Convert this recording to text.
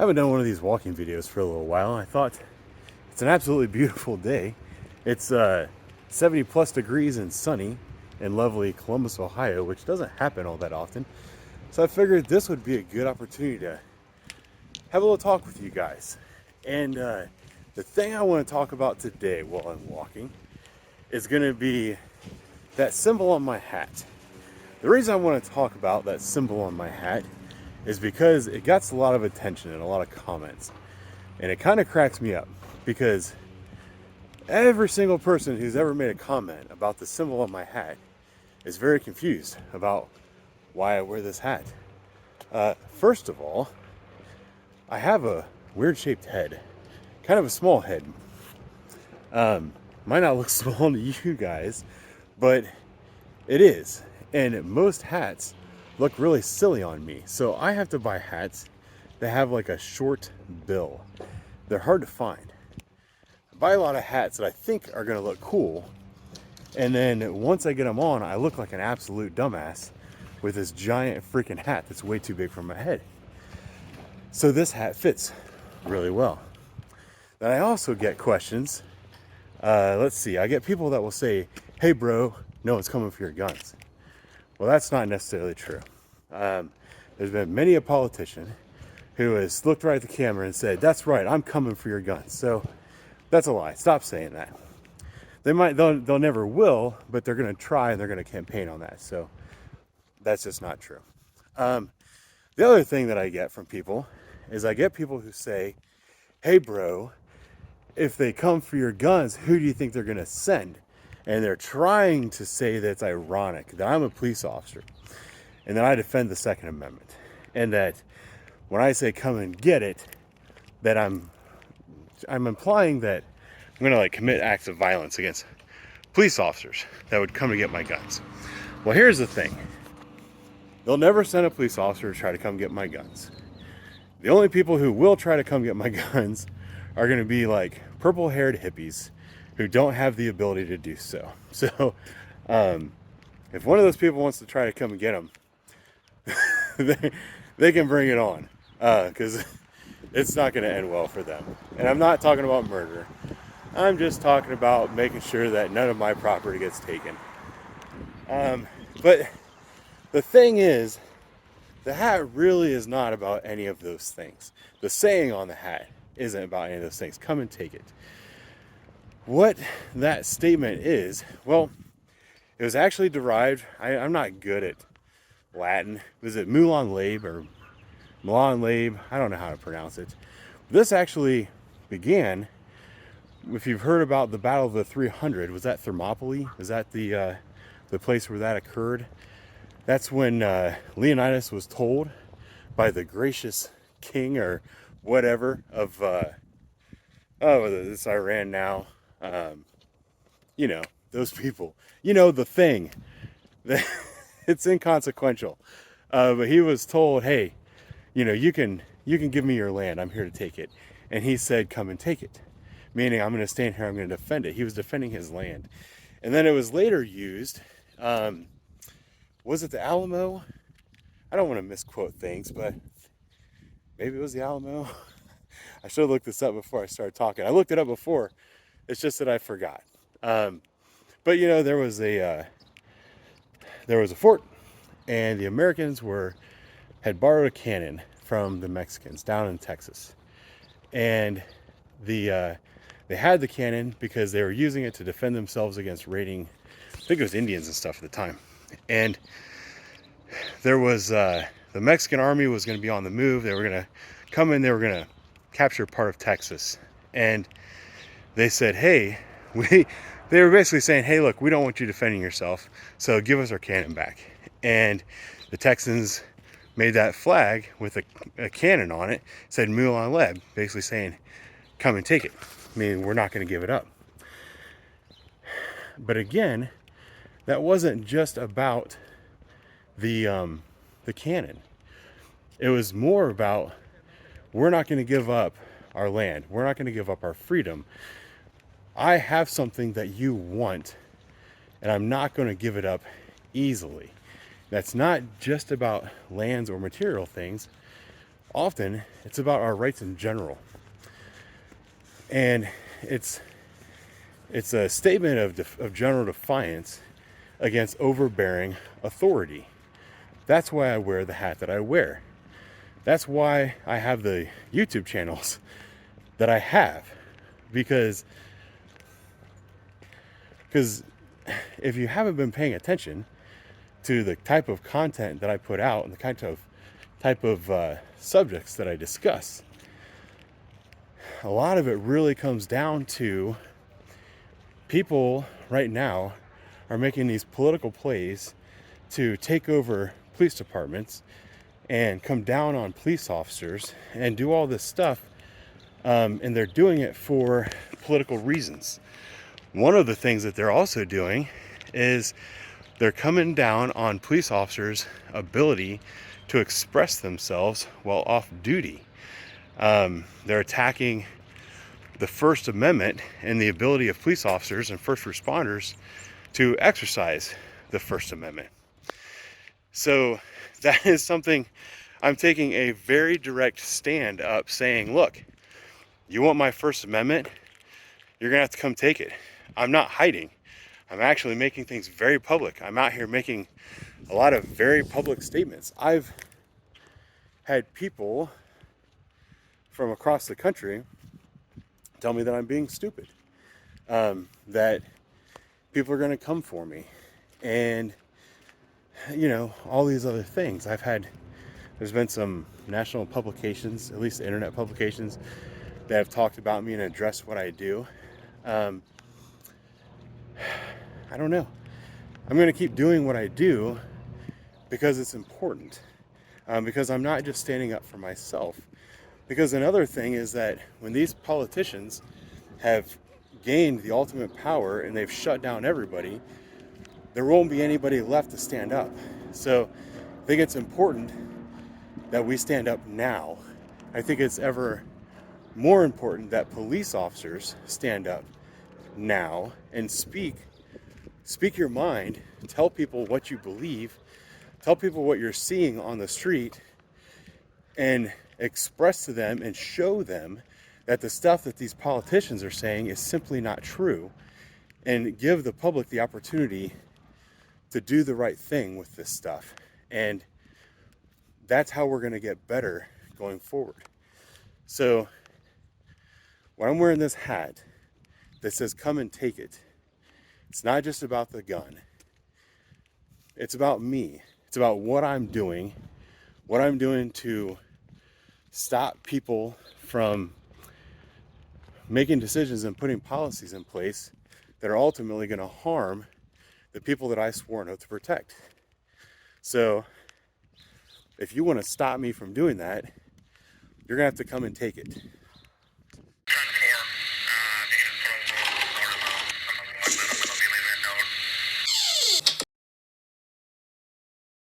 haven't done one of these walking videos for a little while. I thought it's an absolutely beautiful day. It's 70 plus degrees and sunny in lovely Columbus, Ohio, which doesn't happen all that often. So I figured this would be a good opportunity to have a little talk with you guys. And the thing I want to talk about today while I'm walking is going to be that symbol on my hat. The reason I want to talk about that symbol on my hat is because it gets a lot of attention and a lot of comments. And it kind of cracks me up because every single person who's ever made a comment about the symbol on my hat is very confused about why I wear this hat. First of all, I have a weird shaped head, kind of a small head. Might not look small to you guys, but it is. And most hats look really silly on me. So I have to buy hats that have like a short bill. They're hard to find. I buy a lot of hats that I think are gonna look cool. And then once I get them on, I look like an absolute dumbass with this giant freaking hat that's way too big for my head. So this hat fits really well. Then I also get questions. Let's see, I get people that will say, hey bro, no one's coming for your guns. Well, that's not necessarily true. There's been many a politician who has looked right at the camera and said, that's right, I'm coming for your guns. So that's a lie. Stop saying that. They'll never will, but they're going to try and they're going to campaign on that. So that's just not true. The other thing that I get from people is I get people who say, hey bro, if they come for your guns, who do you think they're going to send? And they're trying to say that it's ironic that I'm a police officer and that I defend the Second Amendment. And that when I say come and get it, that I'm implying that I'm going to like commit acts of violence against police officers that would come to get my guns. Well, here's the thing. They'll never send a police officer to try to come get my guns. The only people who will try to come get my guns are going to be like purple-haired hippies who don't have the ability to do so. So, if one of those people wants to try to come and get them, they can bring it on, because it's not going to end well for them. And I'm not talking about murder. I'm just talking about making sure that none of my property gets taken. But the thing is, the hat really is not about any of those things. The saying on the hat isn't about any of those things. Come and take it. What that statement is, well, it was actually derived, I'm not good at Latin. Was it Moulin Labe or Milan Labe? I don't know how to pronounce it. This actually began, if you've heard about the Battle of the 300, was that Thermopylae? Was that the place where that occurred? That's when Leonidas was told by the gracious king or whatever of, this Iran now, you know, those people, you know, the thing that it's inconsequential. But he was told, hey, you know, you can give me your land. I'm here to take it. And he said, come and take it. Meaning I'm going to stand here. I'm going to defend it. He was defending his land. And then it was later used. Was it the Alamo? I don't want to misquote things, but maybe it was the Alamo. I should have looked this up before I started talking. I looked it up before. It's just that I forgot. But you know, there was a fort, and the Americans had borrowed a cannon from the Mexicans down in Texas, and they had the cannon because they were using it to defend themselves against raiding, I think it was Indians and stuff at the time. And there was the Mexican army was going to be on the move. They were going to come in. They were going to capture part of Texas, and they said, hey, they were basically saying, hey, look, we don't want you defending yourself, so give us our cannon back. And the Texans made that flag with a cannon on it, said Moulin Leb, basically saying, come and take it. Meaning we're not going to give it up. But again, that wasn't just about the cannon. It was more about, we're not going to give up our land. We're not going to give up our freedom. I have something that you want, and I'm not going to give it up easily. That's not just about lands or material things. often it's about our rights in general. And it's a statement of general defiance against overbearing authority. That's why I wear the hat that I wear. That's why I have the YouTube channels that I have. Because if you haven't been paying attention to the type of content that I put out and the type of subjects that I discuss, a lot of it really comes down to people right now are making these political plays to take over police departments and come down on police officers and do all this stuff, and they're doing it for political reasons. One of the things that they're also doing is they're coming down on police officers' ability to express themselves while off duty. They're attacking the First Amendment and the ability of police officers and first responders to exercise the First Amendment. So that is something I'm taking a very direct stand up saying, look, you want my First Amendment? You're gonna have to come take it. I'm not hiding. I'm actually making things very public. I'm out here making a lot of very public statements. I've had people from across the country tell me that I'm being stupid, that people are going to come for me, and all these other things. There's been some national publications, at least internet publications, that have talked about me and addressed what I do. I don't know. I'm going to keep doing what I do because it's important, because I'm not just standing up for myself. Because another thing is that when these politicians have gained the ultimate power and they've shut down everybody, there won't be anybody left to stand up. So I think it's important that we stand up now. I think it's ever more important that police officers stand up now and speak your mind, tell people what you believe, tell people what you're seeing on the street, and express to them and show them that the stuff that these politicians are saying is simply not true, and give the public the opportunity to do the right thing with this stuff. And that's how we're going to get better going forward. So when I'm wearing this hat that says come and take it, it's not just about the gun. It's about me. It's about what I'm doing to stop people from making decisions and putting policies in place that are ultimately going to harm the people that I swore an oath to protect. So if you want to stop me from doing that, you're going to have to come and take it.